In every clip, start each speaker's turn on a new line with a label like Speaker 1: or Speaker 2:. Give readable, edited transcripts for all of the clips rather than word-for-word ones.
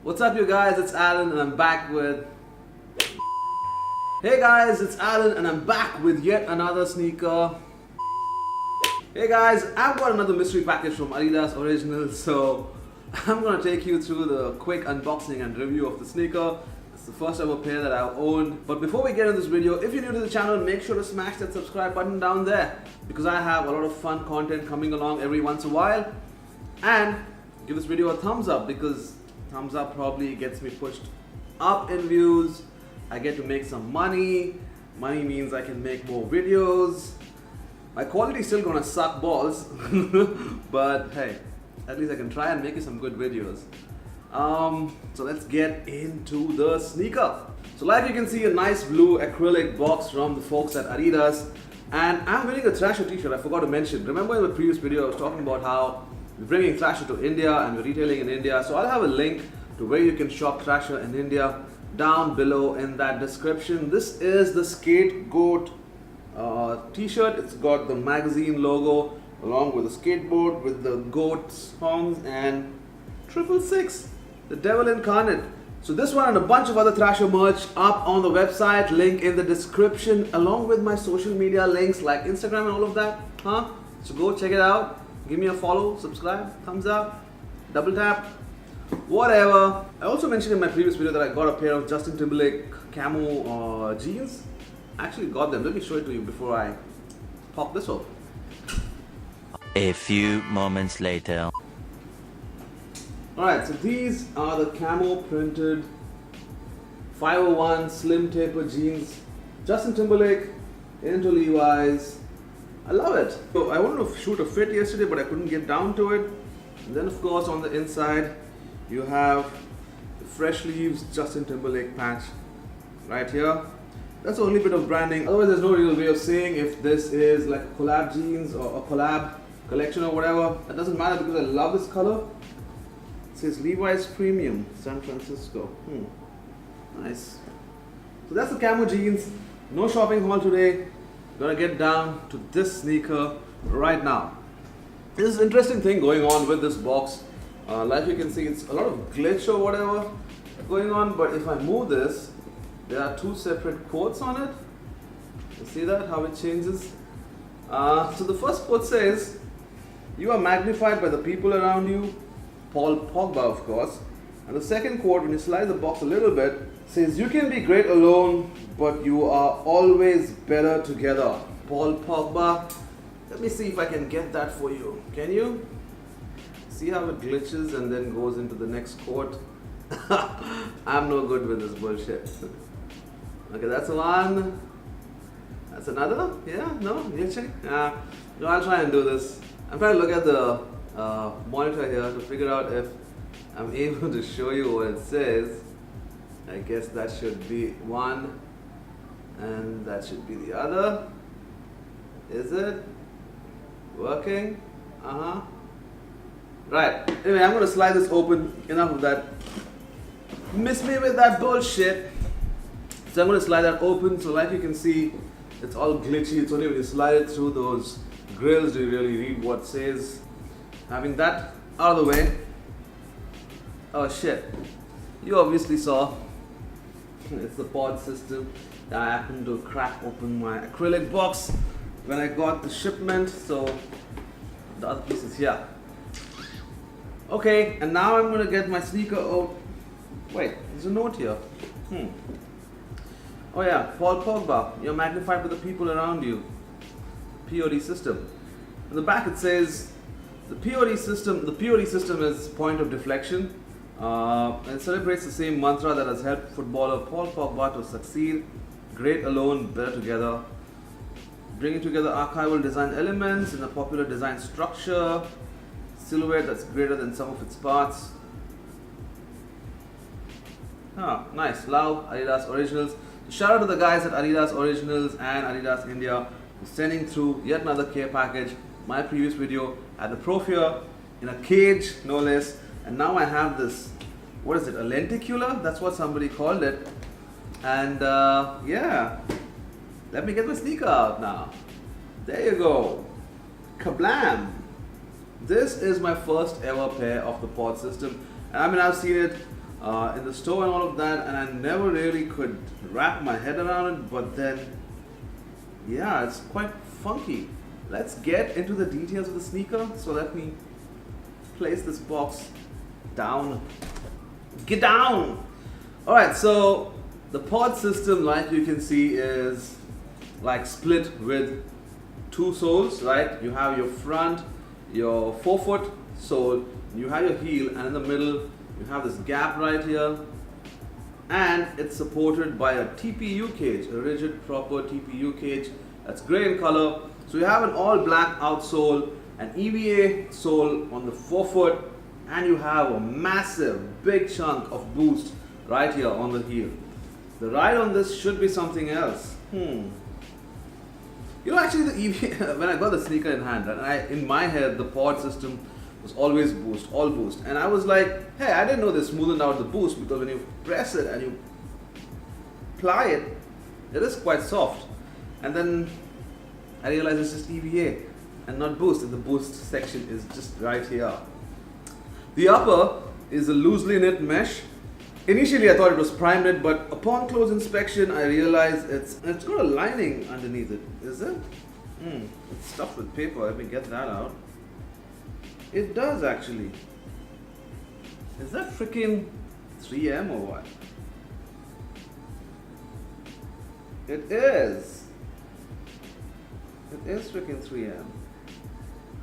Speaker 1: What's up you guys, it's Alan and I'm back with... Hey guys, it's Alan and I'm back with yet another sneaker. Hey guys, I've got another mystery package from Adidas Originals, so I'm gonna take you through the quick unboxing and review of the sneaker. It's the first ever pair that I've owned. But before we get into this video, if you're new to the channel, make sure to smash that subscribe button down there, because I have a lot of fun content coming along every once in a while. And give this video a thumbs up, because thumbs up probably gets me pushed up in views. I get to make some money. Money means I can make more videos. My quality's still gonna suck balls, but hey, at least I can try and make you some good videos. So let's get into the sneaker. So like you can see, a nice blue acrylic box from the folks at Adidas. And I'm wearing a Thrasher t-shirt, I forgot to mention. Remember in the previous video I was talking about how we're bringing Thrasher to India and we're retailing in India. So I'll have a link to where you can shop Thrasher in India down below in that description. This is the Scapegoat t-shirt. It's got the magazine logo along with the skateboard with the goat's horns and 666, the devil incarnate. So this one and a bunch of other Thrasher merch up on the website, link in the description, along with my social media links like Instagram and all of that. So go check it out. Give me a follow, subscribe, thumbs up, double tap, whatever. I also mentioned in my previous video that I got a pair of Justin Timberlake camo jeans. I actually got them. Let me show it to you before I pop this open.
Speaker 2: A few moments later.
Speaker 1: Alright, so these are the camo printed 501 slim taper jeans. Justin Timberlake into Levi's. I love it. So I wanted to shoot a fit yesterday, but I couldn't get down to it. And then of course on the inside you have the Fresh Leaves Justin Timberlake patch right here. That's the only bit of branding. Otherwise there's no real way of saying if this is like a collab jeans or a collab collection or whatever. That doesn't matter because I love this color. It says Levi's Premium San Francisco. Nice. So that's the camo jeans. No shopping haul today. Gonna get down to this sneaker right now. There's an interesting thing going on with this box. Like you can see, it's a lot of glitch or whatever going on, but if I move this, there are two separate quotes on it. You see that, how it changes? So the first quote says, "You are magnified by the people around you," Paul Pogba of course. And the second quote, when you slide the box a little bit, says, "You can be great alone, but you are always better together," Paul Pogba. Let me see if I can get that for you. Can you? See how it glitches and then goes into the next quote? I'm no good with this bullshit. Okay, that's one. That's another? Yeah? No? Glitching? No, I'll try and do this. I'm trying to look at the monitor here to figure out if I'm able to show you what it says. I guess that should be one and that should be the other. Is it working? Right. Anyway, I'm going to slide this open. Enough of that. Miss me with that bullshit. So I'm going to slide that open. So like you can see, it's all glitchy. It's only when you slide it through those grills do you really read what it says. Having that out of the way. Oh shit. You obviously saw. It's the pod system. I happened to crack open my acrylic box when I got the shipment. So the other piece is here. Okay, and now I'm going to get my sneaker out. Wait, there's a note here. Oh yeah, Paul Pogba, you're magnified by the people around you. POD system. In the back it says, the POD system is point of deflection. It celebrates the same mantra that has helped footballer Paul Pogba to succeed. Great alone, better together. Bringing together archival design elements in a popular design structure. Silhouette that's greater than some of its parts. Nice. Love Adidas Originals. So shout out to the guys at Adidas Originals and Adidas India for sending through yet another care package. My previous video had the Profure in a cage, no less. And now I have this, what is it, a lenticular? That's what somebody called it. And yeah, let me get my sneaker out now. There you go. Kablam! This is my first ever pair of the pod system. And I mean, I've seen it in the store and all of that, and I never really could wrap my head around it, but then yeah, it's quite funky. Let's get into the details of the sneaker. So let me place this box down. Get down! Alright, so the pod system, like you can see, is like split with two soles, right? You have your front, your forefoot sole, you have your heel, and in the middle you have this gap right here, and it's supported by a TPU cage, a rigid proper TPU cage that's grey in color. So you have an all black outsole, an EVA sole on the forefoot, and you have a massive big chunk of boost right here on the heel. The ride on this should be something else. You know, actually the EVA, when I got the sneaker in hand, and in my head the pod system was always boost, all boost, and I was like, hey, I didn't know they smoothened out the boost, because when you press it and you ply it, it is quite soft. And then I realized it's just EVA and not boost, and the boost section is just right here. The upper is a loosely knit mesh. Initially I thought it was prime knit, but upon close inspection I realized it's got a lining underneath it. Is it? It's stuffed with paper. Let me get that out. It does actually. Is that freaking 3M or what? It is. It is freaking 3M.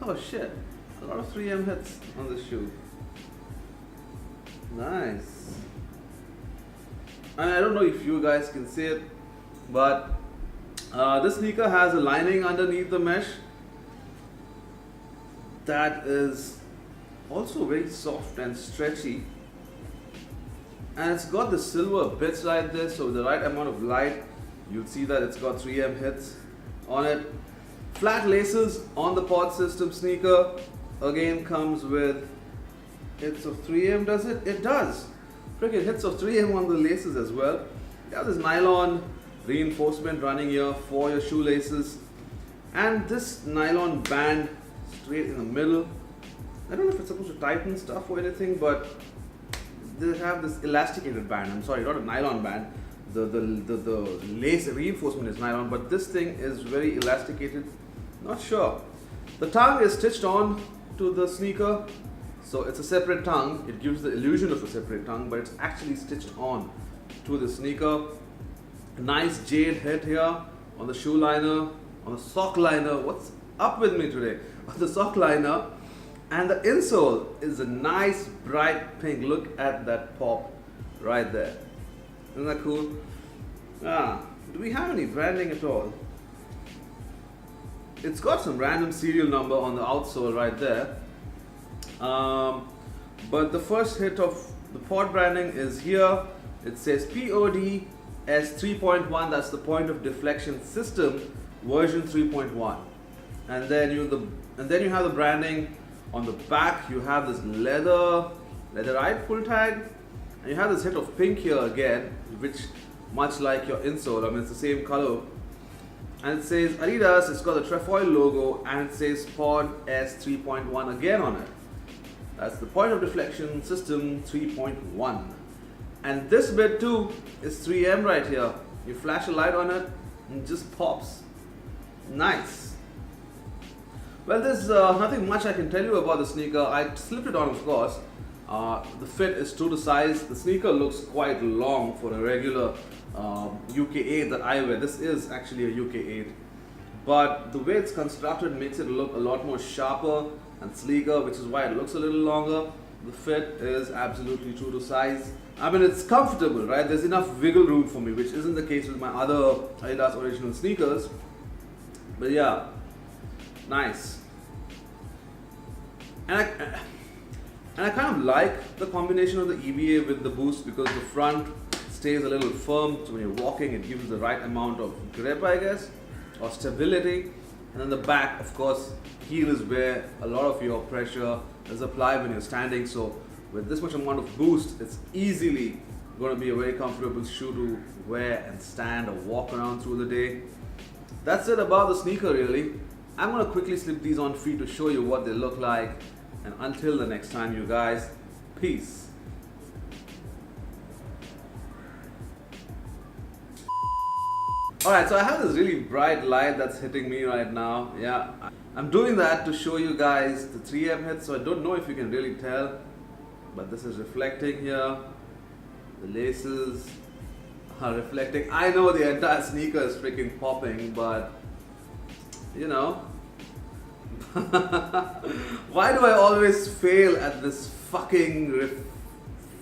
Speaker 1: Oh shit. A lot of 3M hits on this shoe. Nice. And I don't know if you guys can see it, but this sneaker has a lining underneath the mesh that is also very soft and stretchy, and it's got the silver bits right there, so with the right amount of light you'll see that it's got 3M hits on it. Flat laces on the pod system sneaker again comes with hits of 3M. Does it? It does. Freaking hits of 3M on the laces as well. You have this nylon reinforcement running here for your shoelaces, and this nylon band straight in the middle. I don't know if it's supposed to tighten stuff or anything, but they have this elasticated band. I'm sorry, not a nylon band. The lace reinforcement is nylon, but this thing is very elasticated. Not sure. The tongue is stitched on to the sneaker, so it's a separate tongue. It gives the illusion of a separate tongue, but it's actually stitched on to the sneaker. A nice jade head here on the shoe liner, on the sock liner. What's up with me today? On the sock liner. And the insole is a nice bright pink. Look at that pop right there. Isn't that cool? Do we have any branding at all? It's got some random serial number on the outsole right there. But the first hit of the pod branding is here. It says POD S3.1. That's the point of deflection system version 3.1. And then you have the branding on the back. You have this leatherite pull tag, and you have this hit of pink here again, which much like your insole, I mean it's the same color. And it says Adidas. It's got the trefoil logo, and it says Pod S3.1 again on it. That's the point of deflection system 3.1. And this bit too is 3M right here. You flash a light on it and it just pops. Nice. Well, there's nothing much I can tell you about the sneaker. I slipped it on, of course. The fit is true to size. The sneaker looks quite long for a regular UK 8 that I wear. This is actually a UK 8. But the way it's constructed makes it look a lot more sharper and sleeker, which is why it looks a little longer. The fit is absolutely true to size. I mean, it's comfortable, right? There's enough wiggle room for me, which isn't the case with my other Adidas original sneakers. But yeah, nice. And I kind of like the combination of the EVA with the Boost, because the front stays a little firm, so when you're walking it gives the right amount of grip, I guess, or stability. And then the back, of course, heel is where a lot of your pressure is applied when you're standing. So with this much amount of boost, it's easily going to be a very comfortable shoe to wear and stand or walk around through the day. That's it about the sneaker really. I'm going to quickly slip these on feet to show you what they look like. And until the next time, you guys, peace. Alright, so I have this really bright light that's hitting me right now. Yeah, I'm doing that to show you guys the 3M hit, so I don't know if you can really tell, but this is reflecting here. The laces are reflecting. I know the entire sneaker is freaking popping, but you know, why do I always fail at this fucking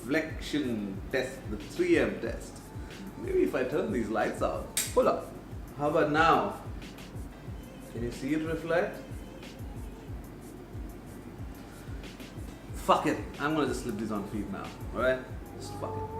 Speaker 1: reflection test, the 3M test? Maybe if I turn these lights out. Hold up. How about now? Can you see it reflect? Fuck it. I'm gonna just slip these on feet now. Alright? Just fuck it.